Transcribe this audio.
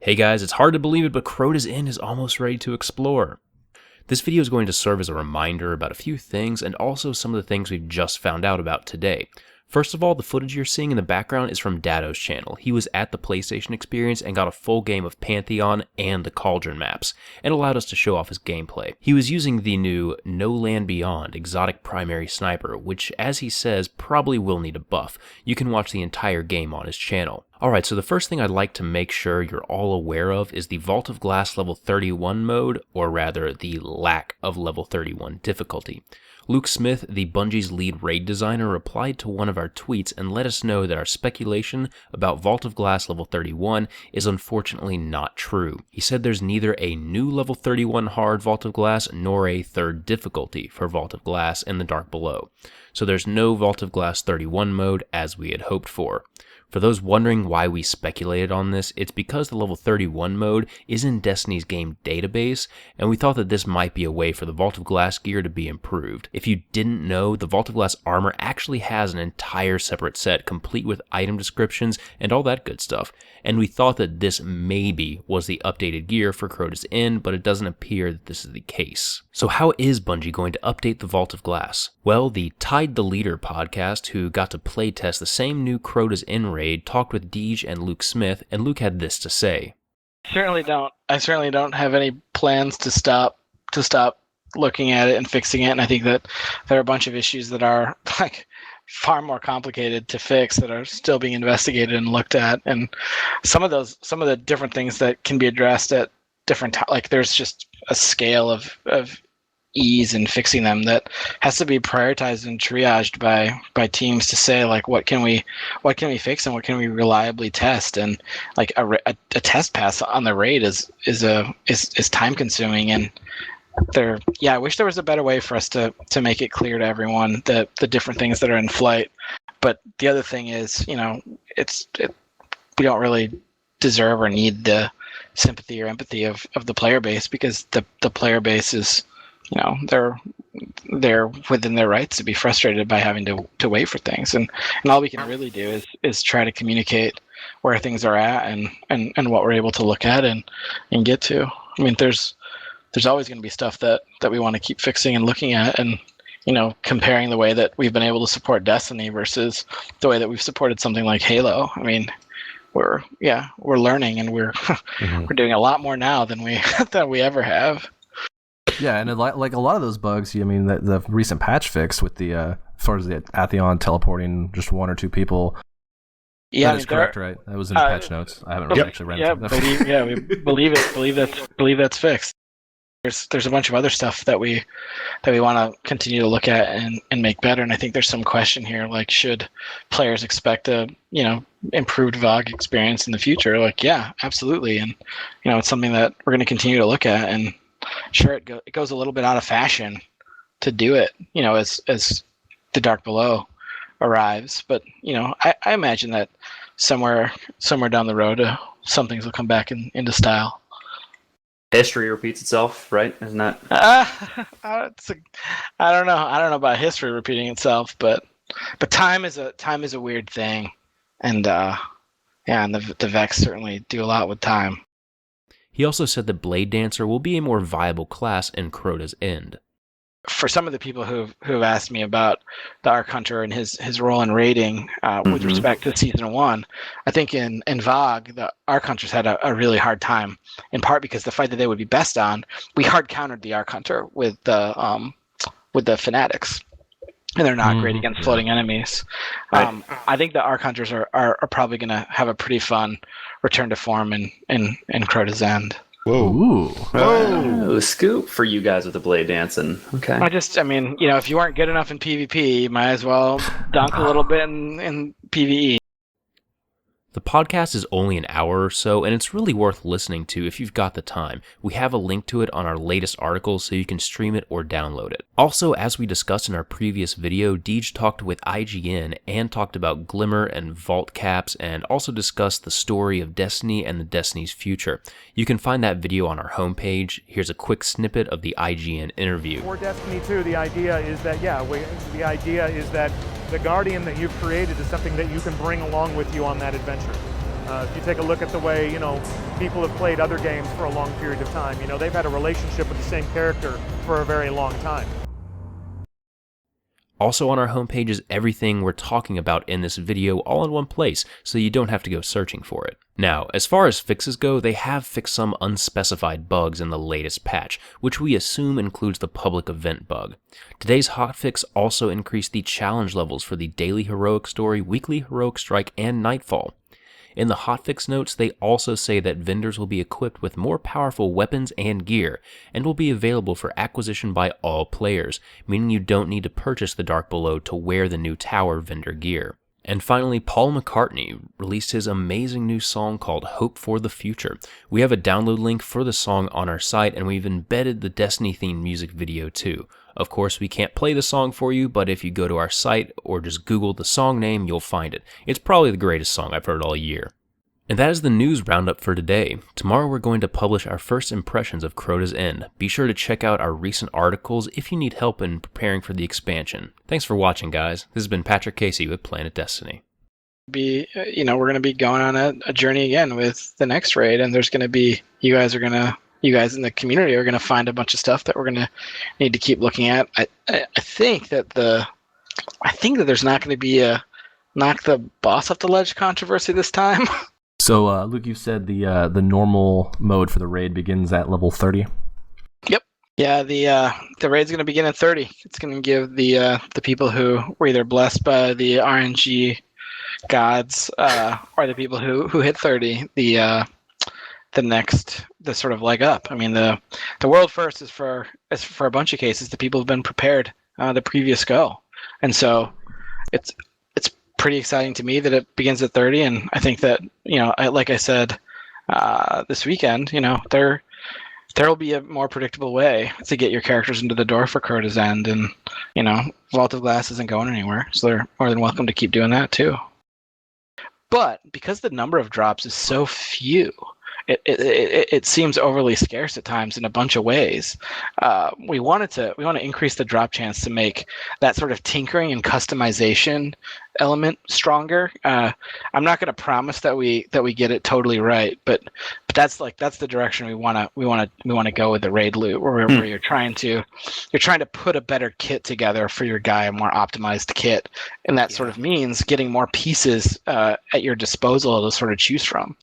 Hey guys, it's hard to believe it, but Crota's Inn is almost ready to explore. This video is going to serve as a reminder about a few things and also some of the things we've just found out about today. First of all, the footage you're seeing in the background is from Dado's channel. He was at the PlayStation Experience and got a full game of Pantheon and the Cauldron maps, and allowed us to show off his gameplay. He was using the new No Land Beyond exotic primary sniper, which, as he says, probably will need a buff. You can watch the entire game on his channel. Alright, so the first thing I'd like to make sure you're all aware of is the Vault of Glass level 31 mode, or rather, the lack of level 31 difficulty. Luke Smith, the Bungie's lead raid designer, replied to one of our tweets and let us know that our speculation about Vault of Glass level 31 is unfortunately not true. He said there's neither a new level 31 hard Vault of Glass nor a third difficulty for Vault of Glass in the Dark Below. So there's no Vault of Glass 31 mode as we had hoped for. For those wondering why we speculated on this, it's because the level 31 mode is in Destiny's game database, and we thought that this might be a way for the Vault of Glass gear to be improved. If you didn't know, the Vault of Glass armor actually has an entire separate set, complete with item descriptions and all that good stuff, and we thought that this maybe was the updated gear for Crota's Inn, but it doesn't appear that this is the case. So how is Bungie going to update the Vault of Glass? Well, the Tide the Leader podcast, who got to playtest the same new Crota's Inn raid, talked with Deej and Luke Smith, and Luke had this to say. I certainly don't have any plans to stop looking at it and fixing it, and I think that there are a bunch of issues that are far more complicated to fix that are still being investigated and looked at, and some of the different things that can be addressed at different there's just a scale of ease in fixing them that has to be prioritized and triaged by teams to say what can we fix and what can we reliably test, and a test pass on the raid is time consuming, and I wish there was a better way for us to make it clear to everyone the different things that are in flight. But the other thing is, we don't really deserve or need the sympathy or empathy of the player base, because the player base is, they're within their rights to be frustrated by having to wait for things, and all we can really do is try to communicate where things are at and what we're able to look at and get to. I mean, there's always going to be stuff that we want to keep fixing and looking at, and comparing the way that we've been able to support Destiny versus the way that we've supported something like Halo. I mean, we're learning, and we're we're doing a lot more now than we ever have. Yeah, and like a lot of those bugs, the recent patch fix with the as far as the Atheon teleporting just one or two people. Yeah, that is correct, right? That was in the patch notes. I haven't actually read it. We believe that's fixed. There's a bunch of other stuff that we want to continue to look at and make better, and I think there's some question here, should players expect a improved VOG experience in the future? Yeah, absolutely, and it's something that we're going to continue to look at, and sure, it goes a little bit out of fashion to do it, as the Dark Below arrives. But I imagine that somewhere down the road, some things will come back into style. History repeats itself, right? Isn't that? I don't know about history repeating itself, but time is a weird thing, and and the Vex certainly do a lot with time. He also said that Blade Dancer will be a more viable class in Crota's End. For some of the people who've asked me about the Arc Hunter and his role in raiding with respect to Season 1, I think in VOG, the Arc Hunters had a really hard time, in part because the fight that they would be best on, we hard countered the Arc Hunter with the Fanatics, and they're not great against floating enemies. Right. I think the Arc Hunters are probably going to have a pretty fun return to form in Crota's End. Whoa. Ooh. Oh, scoop for you guys with the blade dancing. Okay. If you weren't good enough in PvP, you might as well dunk a little bit in PvE. The podcast is only an hour or so, and it's really worth listening to if you've got the time. We have a link to it on our latest article, so you can stream it or download it. Also, as we discussed in our previous video, Deej talked with IGN and talked about Glimmer and Vault Caps, and also discussed the story of Destiny and the Destiny's future. You can find that video on our homepage. Here's a quick snippet of the IGN interview. For Destiny 2, the idea is that, the Guardian that you've created is something that you can bring along with you on that adventure. If you take a look at the way, people have played other games for a long period of time, they've had a relationship with the same character for a very long time. Also on our homepage is everything we're talking about in this video all in one place, so you don't have to go searching for it. Now, as far as fixes go, they have fixed some unspecified bugs in the latest patch, which we assume includes the public event bug. Today's hotfix also increased the challenge levels for the Daily Heroic Story, Weekly Heroic Strike, and Nightfall. In the hotfix notes, they also say that vendors will be equipped with more powerful weapons and gear, and will be available for acquisition by all players, meaning you don't need to purchase the Dark Below to wear the new tower vendor gear. And finally, Paul McCartney released his amazing new song called Hope for the Future. We have a download link for the song on our site, and we've embedded the Destiny-themed music video too. Of course, we can't play the song for you, but if you go to our site or just Google the song name, you'll find it. It's probably the greatest song I've heard all year. And that is the news roundup for today. Tomorrow we're going to publish our first impressions of Crota's End. Be sure to check out our recent articles if you need help in preparing for the expansion. Thanks for watching, guys. This has been Patrick Casey with Planet Destiny. We're going to be going on a journey again with the next raid, and there's going to be, you guys in the community are going to find a bunch of stuff that we're going to need to keep looking at. I think that there's not going to be a knock the boss off the ledge controversy this time. So, Luke, you said the normal mode for the raid begins at level 30? Yep. Yeah, the raid's going to begin at 30. It's going to give the people who were either blessed by the RNG gods or the people who hit 30 the sort of leg up. I mean, the world first is for a bunch of cases the people have been prepared the previous go, and so it's pretty exciting to me that it begins at 30, and I think that, like I said this weekend, there will be a more predictable way to get your characters into the door for Crota's End, and Vault of Glass isn't going anywhere, so they're more than welcome to keep doing that too. But because the number of drops is so few, it seems overly scarce at times in a bunch of ways. We want to increase the drop chance to make that sort of tinkering and customization element stronger. I'm not going to promise that we get it totally right, but that's the direction we want to go with the raid loot, where you're trying to put a better kit together for your guy, a more optimized kit, and that sort of means getting more pieces at your disposal to sort of choose from.